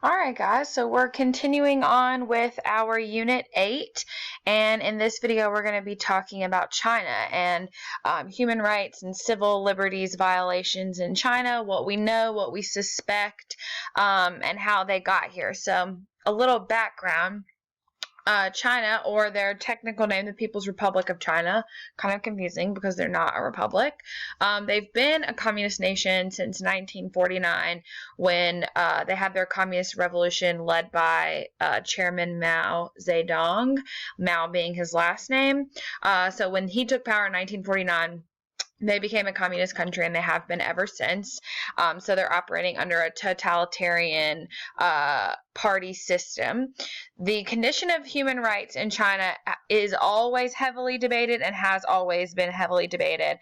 Alright guys, so we're continuing on with our Unit 8, and in this video we're going to be talking about China and human rights and civil liberties violations in China, what we know, what we suspect, and how they got here. So a little background. China, or their technical name, the People's Republic of China, kind of confusing because they're not a republic. They've been a communist nation since 1949 when they had their communist revolution led by Chairman Mao Zedong, Mao being his last name. So when he took power in 1949, they became a communist country, and they have been ever since. So they're operating under a totalitarian party system. The condition of human rights in China is always heavily debated and has always been heavily debated.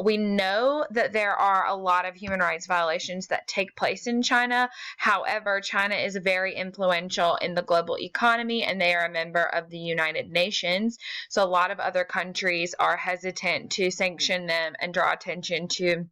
We know that there are a lot of human rights violations that take place in China. However, China is very influential in the global economy, and they are a member of the United Nations. So a lot of other countries are hesitant to sanction them and draw attention to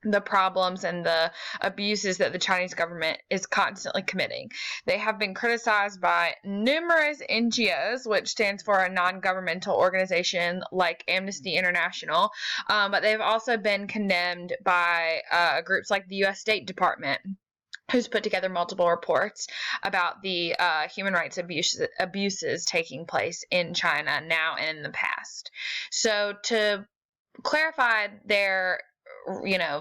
the problems and the abuses that the Chinese government is constantly committing. They have been criticized by numerous NGOs, which stands for a non-governmental organization like Amnesty International, but they've also been condemned by groups like the U.S. State Department, who's put together multiple reports about the human rights abuses taking place in China now and in the past. So to clarify their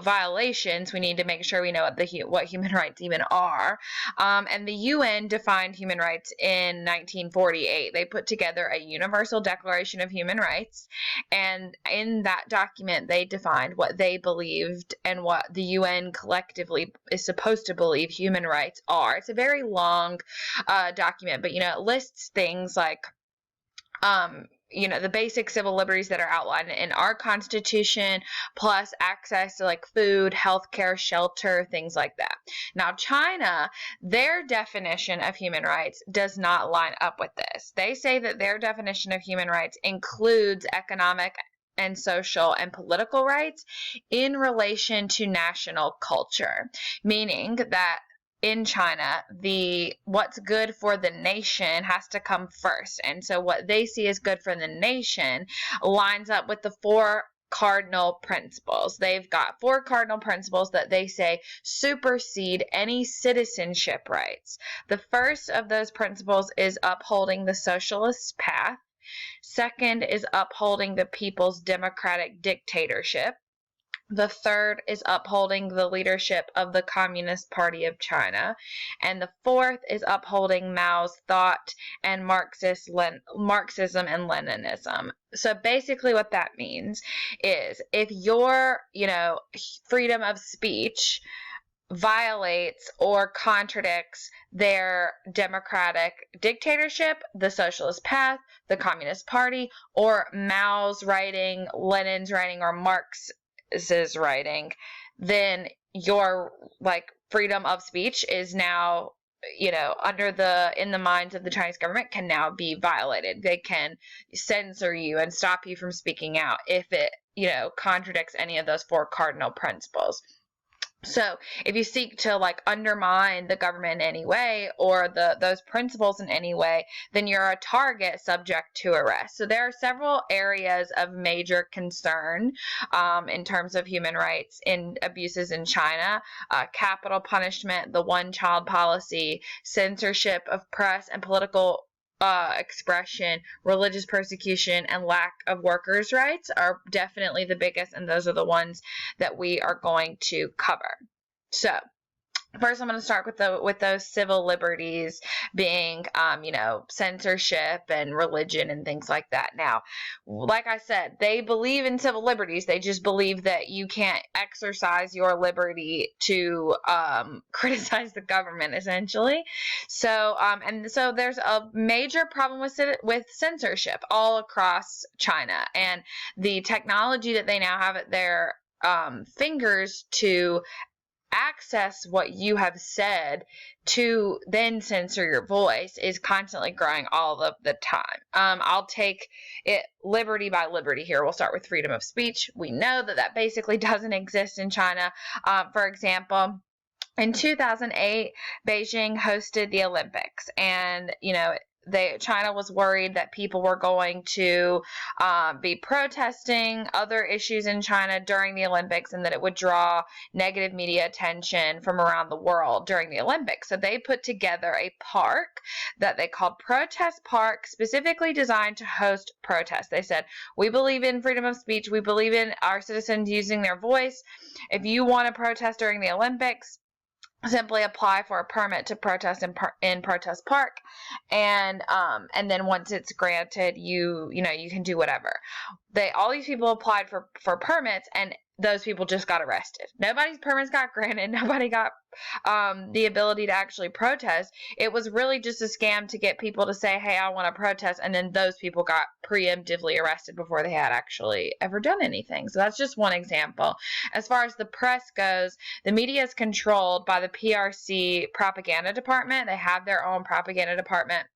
violations, we need to make sure we know what human rights even are. And the UN defined human rights in 1948. They put together a Universal Declaration of Human Rights, and in that document they defined what they believed and what the UN collectively is supposed to believe human rights are. It's a very long document, but it lists things like the basic civil liberties that are outlined in our Constitution, plus access to food, healthcare, shelter, things like that. Now, China, their definition of human rights does not line up with this. They say that their definition of human rights includes economic and social and political rights in relation to national culture, meaning that in China, what's good for the nation has to come first. And so what they see as good for the nation lines up with the four cardinal principles. They've got four cardinal principles that they say supersede any citizenship rights. The first of those principles is upholding the socialist path. Second is upholding the people's democratic dictatorship. The third is upholding the leadership of the Communist Party of China. And the fourth is upholding Mao's thought and Marxism and Leninism. So basically what that means is if your, freedom of speech violates or contradicts their democratic dictatorship, the socialist path, the Communist Party, or Mao's writing, Lenin's writing, or Marx's writing, then your freedom of speech is now in the minds of the Chinese government can now be violated. They can censor you and stop you from speaking out if it contradicts any of those four cardinal principles. So if you seek to undermine the government in any way or those principles in any way, then you're a target subject to arrest. So there are several areas of major concern in terms of human rights in abuses in China: capital punishment, the one-child policy, censorship of press and political expression, religious persecution, and lack of workers' rights are definitely the biggest, and those are the ones that we are going to cover. So first, I'm going to start with those civil liberties being, censorship and religion and things like that. Now, like I said, they believe in civil liberties. They just believe that you can't exercise your liberty to criticize the government, essentially. So, so there's a major problem with censorship all across China, and the technology that they now have at their fingers to access what you have said to then censor your voice is constantly growing all of the time. I'll take it liberty by liberty here. We'll start with freedom of speech. We know that basically doesn't exist in China. For example, In 2008, Beijing hosted the Olympics, and China was worried that people were going to be protesting other issues in China during the Olympics, and that it would draw negative media attention from around the world during the Olympics. So they put together a park that they called Protest Park, specifically designed to host protests. They said, we believe in freedom of speech. We believe in our citizens using their voice. If you want to protest during the Olympics, simply apply for a permit to protest in Protest Park, and then once it's granted, you can do whatever. All these people applied for permits, and those people just got arrested. Nobody's permits got granted. Nobody got the ability to actually protest. It was really just a scam to get people to say, hey, I want to protest, and then those people got preemptively arrested before they had actually ever done anything. So that's just one example. As far as the press goes, the media is controlled by the PRC propaganda department. They have their own propaganda department.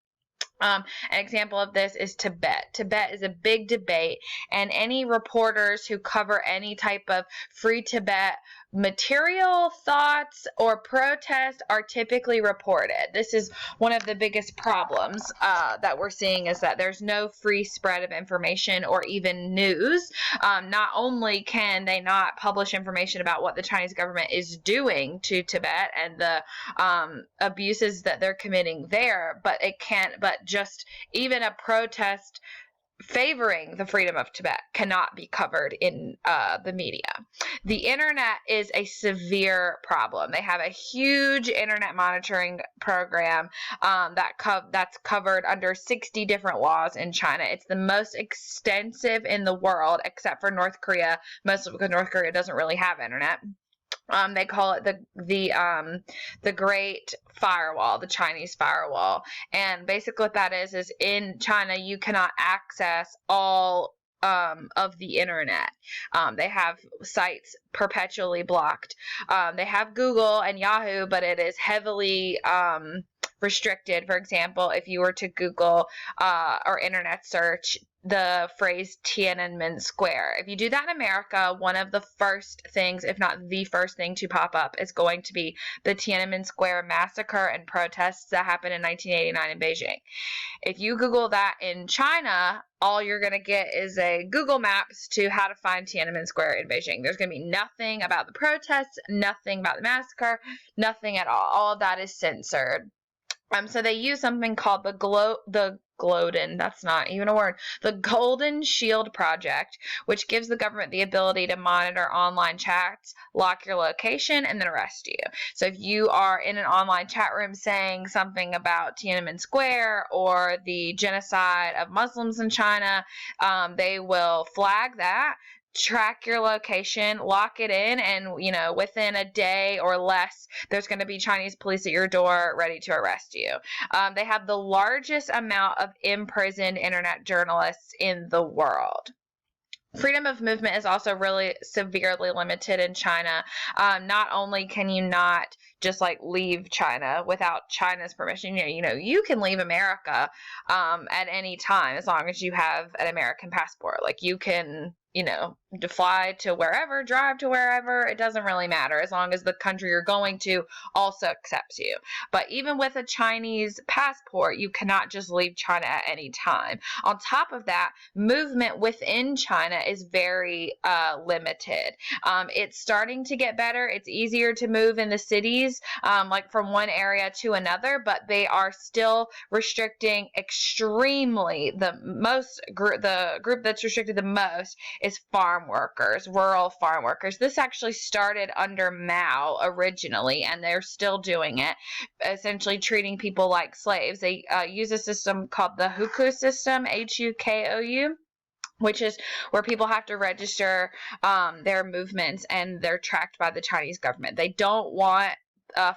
An example of this is Tibet. Tibet is a big debate, and any reporters who cover any type of Free Tibet material, thoughts, or protest are typically reported. This is one of the biggest problems that we're seeing, is that there's no free spread of information or even news. Not only can they not publish information about what the Chinese government is doing to Tibet and the abuses that they're committing there, but just even a protest favoring the freedom of Tibet cannot be covered in the media. The internet is a severe problem. They have a huge internet monitoring program that's covered under 60 different laws in China. It's the most extensive in the world, except for North Korea, mostly because North Korea doesn't really have internet. They call it the Great Firewall, the Chinese firewall. And basically what that is in China, you cannot access all of the internet. They have sites perpetually blocked. They have Google and Yahoo, but it is heavily restricted. For example, if you were to Google or internet search the phrase Tiananmen Square, if you do that in America, one of the first things, if not the first thing to pop up, is going to be the Tiananmen Square massacre and protests that happened in 1989 in Beijing. If you Google that in China, all you're going to get is a Google Maps to how to find Tiananmen Square in Beijing. There's going to be nothing about the protests, nothing about the massacre, nothing at all. All of that is censored. So they use something called the Golden Shield Project, which gives the government the ability to monitor online chats, lock your location, and then arrest you. So if you are in an online chat room saying something about Tiananmen Square or the genocide of Muslims in China, they will flag that, track your location, lock it in, and within a day or less, there's going to be Chinese police at your door ready to arrest you. They have the largest amount of imprisoned internet journalists in the world. Freedom of movement is also really severely limited in China. Not only can you not just leave China without China's permission, you can leave America at any time as long as you have an American passport. You can fly to wherever, drive to wherever, it doesn't really matter as long as the country you're going to also accepts you. But even with a Chinese passport, you cannot just leave China at any time. On top of that, movement within China is very limited. It's starting to get better. It's easier to move in the cities, from one area to another, but they are still restricting extremely. The group that's restricted the most is farm workers, rural farm workers. This actually started under Mao originally, and they're still doing it, essentially treating people like slaves. They use a system called the Hukou system, Hukou, which is where people have to register their movements, and they're tracked by the Chinese government. They don't want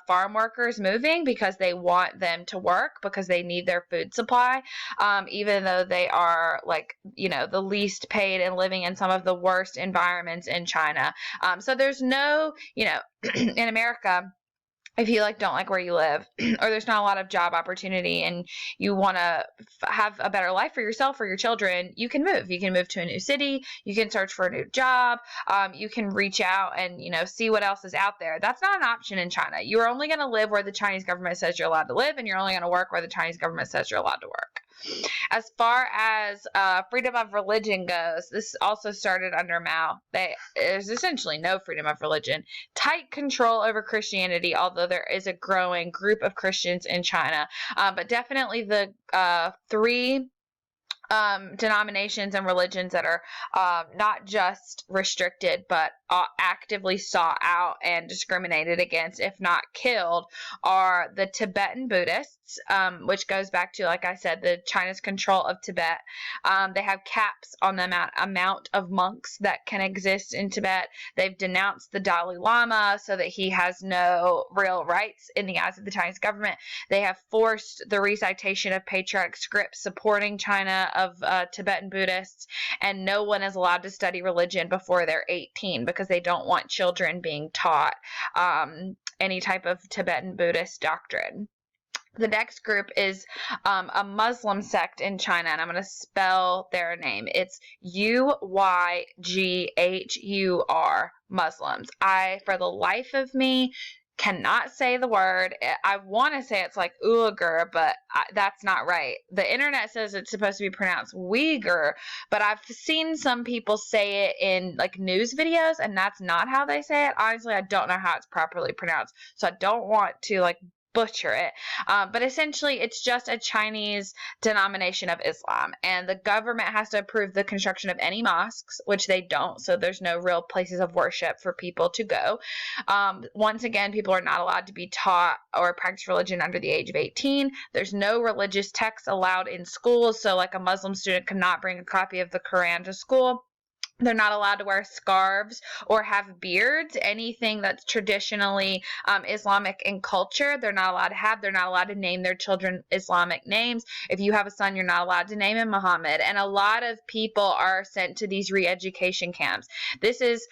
farm workers moving because they want them to work because they need their food supply, even though they are the least paid and living in some of the worst environments in China. So there's no, in America, if you don't like where you live or there's not a lot of job opportunity and you want to have a better life for yourself or your children, you can move. You can move to a new city. You can search for a new job. You can reach out and, see what else is out there. That's not an option in China. You're only going to live where the Chinese government says you're allowed to live, and you're only going to work where the Chinese government says you're allowed to work. As far as freedom of religion goes, this also started under Mao. There's essentially no freedom of religion. Tight control over Christianity, although there is a growing group of Christians in China. But definitely the three denominations and religions that are not just restricted, but actively sought out and discriminated against, if not killed, are the Tibetan Buddhists, which goes back to, like I said, the China's control of Tibet. They have caps on the amount of monks that can exist in Tibet. They've denounced the Dalai Lama so that he has no real rights in the eyes of the Chinese government. They have forced the recitation of patriotic scripts supporting China of Tibetan Buddhists, and no one is allowed to study religion before they're 18 because they don't want children being taught any type of Tibetan Buddhist doctrine. The next group is a Muslim sect in China, and I'm going to spell their name. It's Uyghur Muslims. For the life of me, cannot say the word. I want to say it's like Uyghur, but that's not right. The internet says it's supposed to be pronounced Uyghur, but I've seen some people say it in news videos, and that's not how they say it. Honestly, I don't know how it's properly pronounced, so I don't want to butcher it. But essentially, it's just a Chinese denomination of Islam, and the government has to approve the construction of any mosques, which they don't, so there's no real places of worship for people to go. Once again, people are not allowed to be taught or practice religion under the age of 18. There's no religious texts allowed in schools, so a Muslim student cannot bring a copy of the Quran to school. They're not allowed to wear scarves or have beards, anything that's traditionally Islamic in culture. They're not allowed to have. They're not allowed to name their children Islamic names. If you have a son, you're not allowed to name him Muhammad. And a lot of people are sent to these re-education camps. This is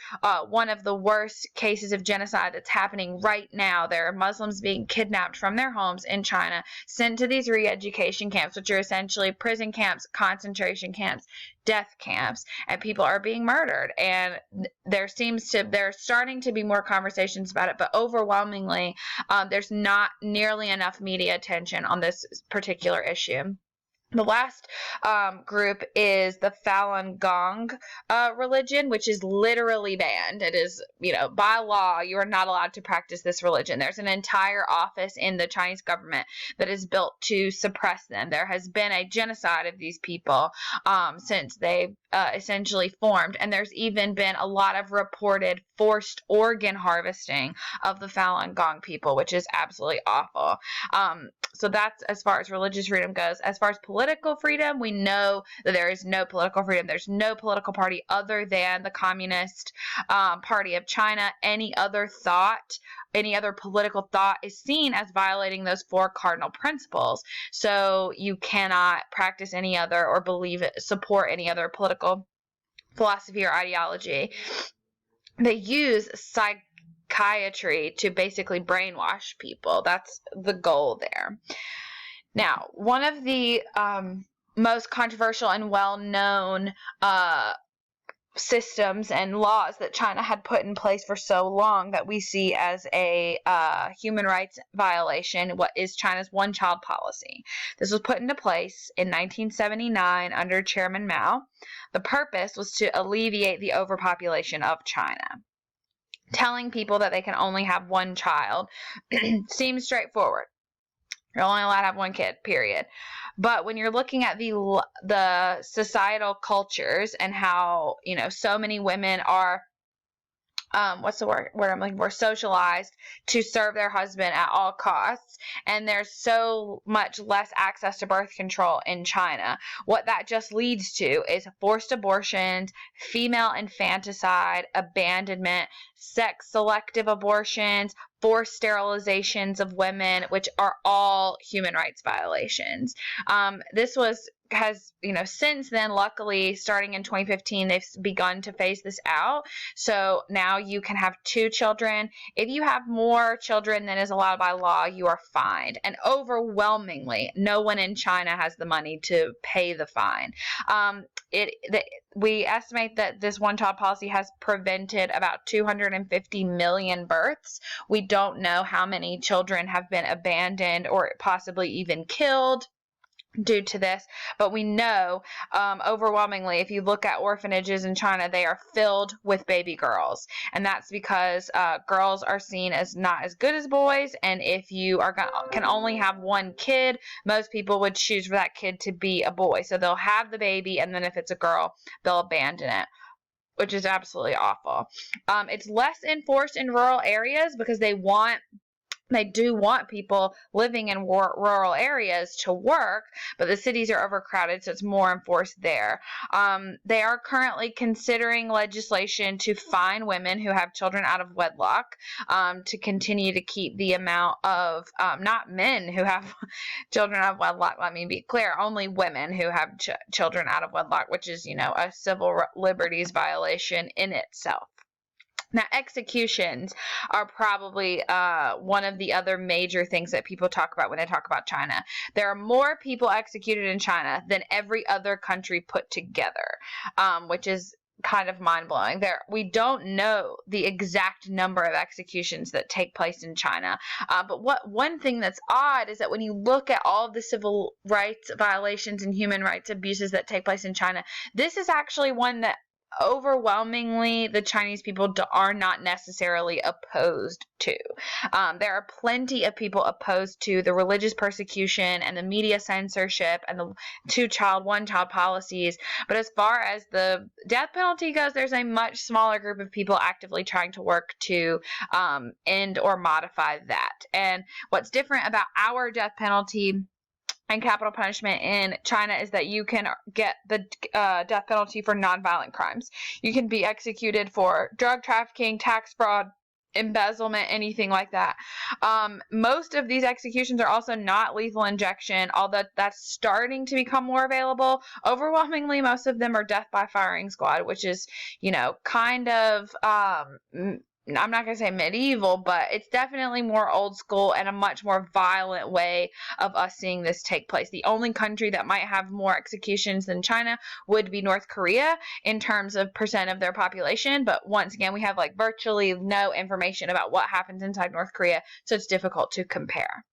one of the worst cases of genocide that's happening right now. There are Muslims being kidnapped from their homes in China, sent to these re-education camps, which are essentially prison camps, concentration camps, death camps, and people are being murdered. And there's starting to be more conversations about it, but overwhelmingly there's not nearly enough media attention on this particular issue. The last group is the Falun Gong religion, which is literally banned. It is, by law, you are not allowed to practice this religion. There's an entire office in the Chinese government that is built to suppress them. There has been a genocide of these people since they essentially formed, and there's even been a lot of reported forced organ harvesting of the Falun Gong people, which is absolutely awful. So that's as far as religious freedom goes. As far as political freedom, we know that there is no political freedom. There's no political party other than the Communist Party of China. Any other political thought is seen as violating those 4 cardinal principles. So you cannot practice any other or support any other political philosophy or ideology. They use psychiatry to basically brainwash people. That's the goal there. Now, one of the most controversial and well-known systems and laws that China had put in place for so long that we see as a human rights violation, what is China's one-child policy. This was put into place in 1979 under Chairman Mao. The purpose was to alleviate the overpopulation of China. Telling people that they can only have one child seems straightforward. You're only allowed to have one kid, period. But when you're looking at the societal cultures and how, so many women are, what's the word I'm looking for, socialized to serve their husband at all costs, and there's so much less access to birth control in China, what that just leads to is forced abortions, female infanticide, abandonment, sex selective abortions, forced sterilizations of women, which are all human rights violations. This has, since then, luckily, starting in 2015, they've begun to phase this out. So now you can have 2 children. If you have more children than is allowed by law, you are fined. And overwhelmingly, no one in China has the money to pay the fine. We estimate that this one-child policy has prevented about 250 million births. We don't know how many children have been abandoned or possibly even killed due to this, but we know overwhelmingly, if you look at orphanages in China, they are filled with baby girls, and that's because girls are seen as not as good as boys, and if you can only have one kid, most people would choose for that kid to be a boy, so they'll have the baby, and then if it's a girl, they'll abandon it, which is absolutely awful. It's less enforced in rural areas because they do want people living in rural areas to work, but the cities are overcrowded, so it's more enforced there. They are currently considering legislation to fine women who have children out of wedlock, to continue to keep the amount of, not men who have children out of wedlock, let me be clear, only women who have children out of wedlock, which is, a civil liberties violation in itself. Now, executions are probably one of the other major things that people talk about when they talk about China. There are more people executed in China than every other country put together, which is kind of mind-blowing. We don't know the exact number of executions that take place in China, but one thing that's odd is that when you look at all of the civil rights violations and human rights abuses that take place in China, this is actually one that overwhelmingly the Chinese people are not necessarily opposed to. There are plenty of people opposed to the religious persecution and the media censorship and the 2-child, 1-child policies, but as far as the death penalty goes, there's a much smaller group of people actively trying to work to end or modify that. And what's different about our death penalty and capital punishment in China is that you can get the death penalty for nonviolent crimes. You can be executed for drug trafficking, tax fraud, embezzlement, anything like that. Most of these executions are also not lethal injection, although that's starting to become more available. Overwhelmingly, most of them are death by firing squad, which is, kind of I'm not going to say medieval, but it's definitely more old school and a much more violent way of us seeing this take place. The only country that might have more executions than China would be North Korea in terms of percent of their population. But once again, we have virtually no information about what happens inside North Korea, so it's difficult to compare.